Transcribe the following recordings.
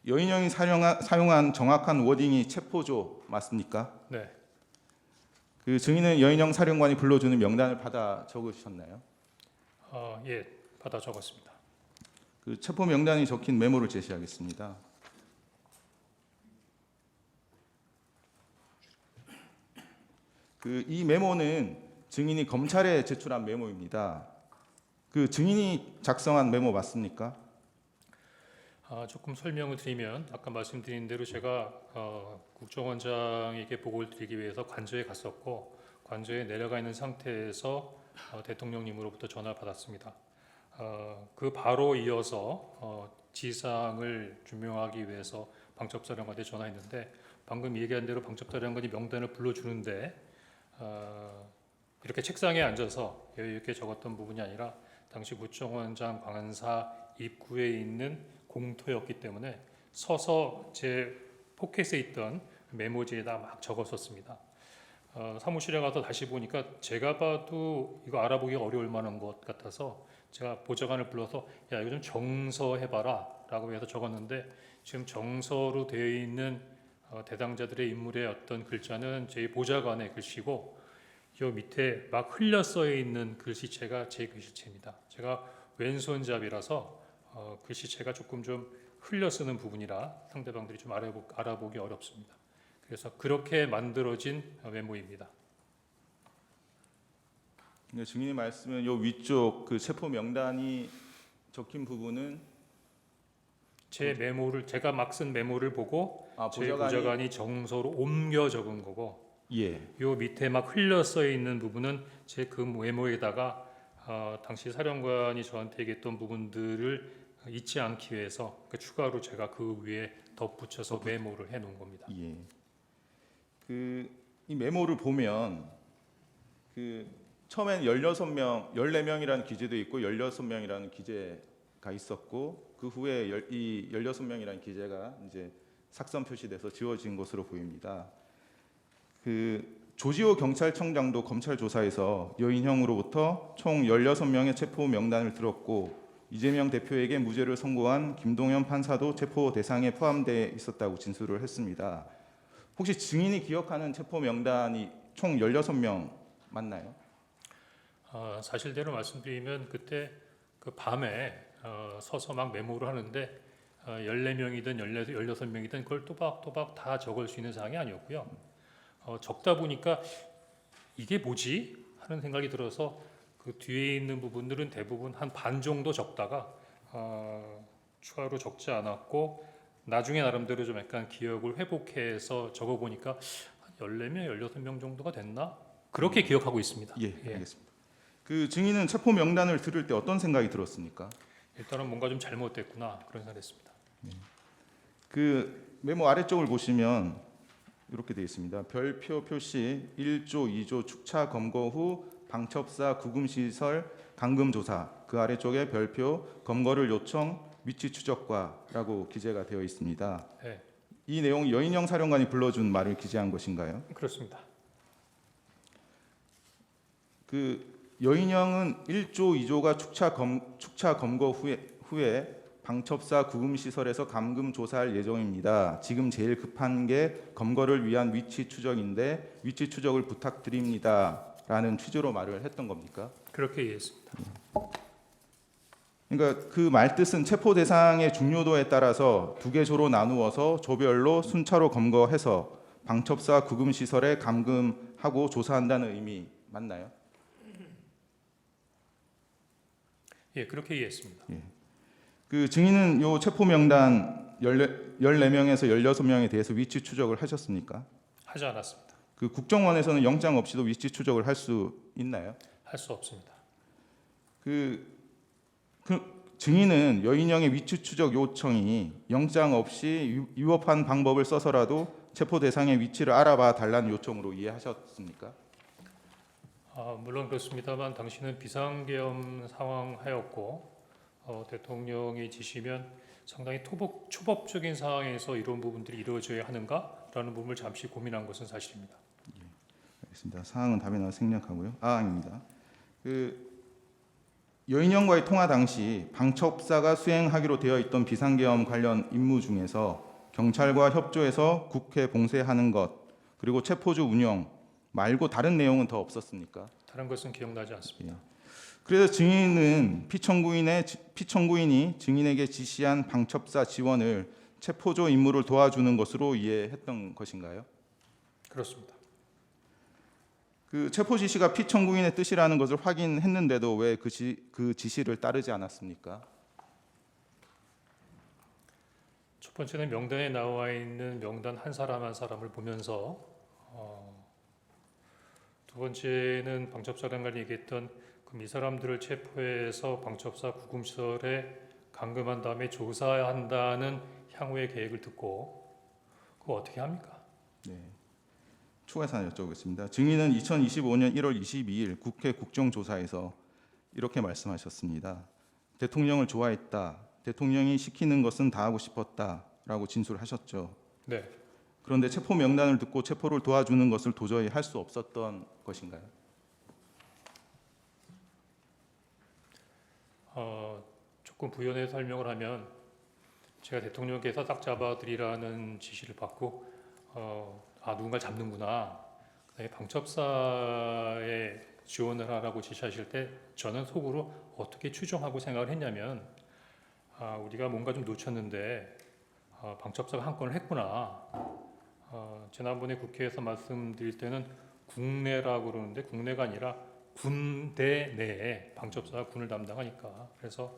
여인형이 사용한 정확한 워딩이 체포조 맞습니까? 네, 그 증인은 여인형 사령관이 불러주는 명단을 받아 적으셨나요? 예, 받아 적었습니다. 그 체포 명단이 적힌 메모를 제시하겠습니다. 이 메모는 증인이 검찰에 제출한 메모입니다. 그 증인이 작성한 메모 맞습니까? 조금 설명을 드리면 아까 말씀드린 대로 제가 국정원장에게 보고를 드리기 위해서 관저에 갔었고 관저에 내려가 있는 상태에서 대통령님으로부터 전화를 받았습니다. 그 바로 이어서 지상을 규명하기 위해서 방첩사령관한테 전화했는데 방금 얘기한 대로 방첩사령관이 명단을 불러주는데 이렇게 책상에 앉아서 여유 있게 적었던 부분이 아니라 당시 구청원장 관사 입구에 있는 공터였기 때문에 서서 제 포켓에 있던 메모지에다 막 적었었습니다. 사무실에 가서 다시 보니까 제가 봐도 이거 알아보기가 어려울 만한 것 같아서 제가 보좌관을 불러서 야 이거 좀 정서해봐라 라고 해서 적었는데 지금 정서로 되어 있는 대당자들의 인물의 어떤 글자는 제 보좌관의 글씨고 요 밑에 막 흘려 써 있는 글씨체가 제 글씨체입니다. 제가 왼손잡이라서 글씨체가 조금 좀 흘려 쓰는 부분이라 상대방들이 좀 알아보기 어렵습니다. 그래서 그렇게 만들어진 메모입니다. 증인의 말씀은 요 위쪽 그 체포 명단이 적힌 부분은 제 메모를 제가 막 쓴 메모를 보고 제 보좌관이 정서로 옮겨 적은 거고 예. 요 밑에 막 흘려 써 있는 부분은 제 그 메모에다가 당시 사령관이 저한테 얘기했던 부분들을 잊지 않기 위해서 추가로 제가 그 위에 덧붙여서 메모를 해 놓은 겁니다. 예. 이 메모를 보면 처음엔 16명, 14명이라는 기재도 있고 16명이라는 기재가 있었고 그 후에 이 16명이라는 기재가 이제 삭선 표시돼서 지워진 것으로 보입니다. 조지호 경찰청장도 검찰 조사에서 여인형으로부터 총 16명의 체포 명단을 들었고 이재명 대표에게 무죄를 선고한 김동연 판사도 체포 대상에 포함되어 있었다고 진술을 했습니다. 혹시 증인이 기억하는 체포 명단이 총 16명 맞나요? 사실대로 말씀드리면 그때 그 밤에 서서 막 메모를 하는데 14명이든 16명이든 그걸 또박또박 다 적을 수 있는 사항이 아니었고요. 적다 보니까 이게 뭐지? 하는 생각이 들어서 그 뒤에 있는 부분들은 대부분 한 반 정도 적다가 추가로 적지 않았고 나중에 나름대로 좀 약간 기억을 회복해서 적어보니까 한 14명, 16명 정도가 됐나? 그렇게 기억하고 있습니다. 예, 알겠습니다. 증인은 체포 명단을 들을 때 어떤 생각이 들었습니까? 일단은 뭔가 좀 잘못됐구나 그런 생각했습니다. 메모 아래쪽을 보시면 이렇게 되어 있습니다. 별표 표시 1조 2조 축차 검거 후 방첩사 구금시설 감금조사 그 아래쪽에 별표 검거를 요청 위치 추적과라고 기재가 되어 있습니다. 네. 이 내용 여인형 사령관이 불러준 말을 기재한 것인가요? 그렇습니다. 여인형은 1조 2조가 축차 검거 후에 방첩사 구금시설에서 감금 조사할 예정입니다. 지금 제일 급한 게 검거를 위한 위치 추적인데 위치 추적을 부탁드립니다. 라는 취지로 말을 했던 겁니까? 그렇게 이해했습니다. 그러니까 그 말뜻은 체포 대상의 중요도에 따라서 두 개 조로 나누어서 조별로 순차로 검거해서 방첩사 구금시설에 감금하고 조사한다는 의미 맞나요? 예, 그렇게 이해했습니다. 예. 증인은 요 체포 명단 14명에서 16명에 대해서 위치 추적을 하셨습니까? 하지 않았습니다. 국정원에서는 영장 없이도 위치 추적을 할 수 있나요? 할 수 없습니다. 증인은 여인형의 위치 추적 요청이 영장 없이 위법한 방법을 써서라도 체포 대상의 위치를 알아봐 달라는 요청으로 이해하셨습니까? 물론 그렇습니다만 당시는 비상계엄 상황하였고 대통령이 지시면 상당히 초법적인 상황에서 이런 부분들이 이루어져야 하는가라는 부분을 잠시 고민한 것은 사실입니다. 알겠습니다. 사항은 답변을 생략하고요. 아닙니다. 여인형과의 통화 당시 방첩사가 수행하기로 되어 있던 비상계엄 관련 임무 중에서 경찰과 협조해서 국회 봉쇄하는 것 그리고 체포조 운영 말고 다른 내용은 더 없었습니까? 다른 것은 기억나지 않습니다. 그래서 증인은 피청구인이 증인에게 지시한 방첩사 지원을 체포조 임무를 도와주는 것으로 이해했던 것인가요? 그렇습니다. 그 체포 지시가 피청구인의 뜻이라는 것을 확인했는데도 왜 그 지시를 따르지 않았습니까? 첫 번째는 명단에 나와 있는 명단 한 사람 한 사람을 보면서 두 번째는 방첩사관관이 얘기했던 그럼 이 사람들을 체포해서 방첩사 구금시설에 감금한 다음에 조사한다는 향후의 계획을 듣고 그거 어떻게 합니까? 네. 추가해서 하나 여쭤보겠습니다. 증인은 2025년 1월 22일 국회 국정조사에서 이렇게 말씀하셨습니다. 대통령을 좋아했다. 대통령이 시키는 것은 다 하고 싶었다라고 진술하셨죠. 네, 그런데 체포 명단을 듣고 체포를 도와주는 것을 도저히 할 수 없었던 것인가요? 조금 부연해서 설명을 하면 제가 대통령께서 딱 잡아들이라는 지시를 받고 누군가 잡는구나. 그다음에 방첩사에 지원을 하라고 지시하실 때 저는 속으로 어떻게 추정하고 생각을 했냐면 우리가 뭔가 좀 놓쳤는데 방첩사가 한 건을 했구나. 지난번에 국회에서 말씀드릴 때는 국내라고 그러는데 국내가 아니라 군대 내에 방첩사가 군을 담당하니까 그래서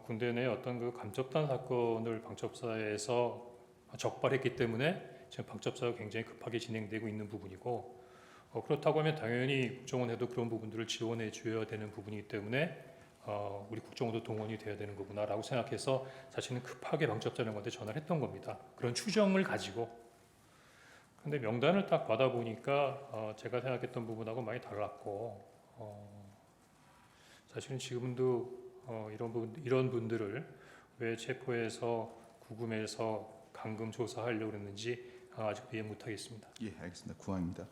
군대 내에 어떤 그 간접단 사건을 방첩사에서 적발했기 때문에 지금 방첩사가 굉장히 급하게 진행되고 있는 부분이고 그렇다고 하면 당연히 국정원에도 그런 부분들을 지원해 줘야 되는 부분이기 때문에 우리 국정원도 동원이 돼야 되는 거구나라고 생각해서 사실은 급하게 방첩사령관한테 전화를 했던 겁니다. 그런 추정을 가지고. 근데 명단을 딱 받아보니까 제가 생각했던 부분하고 많이 달랐고 사실은 지금도 이런 분들을 왜 체포해서 구금해서 감금 조사하려고 그랬는지 아직 이해 못하겠습니다. 예, 알겠습니다. 구항입니다.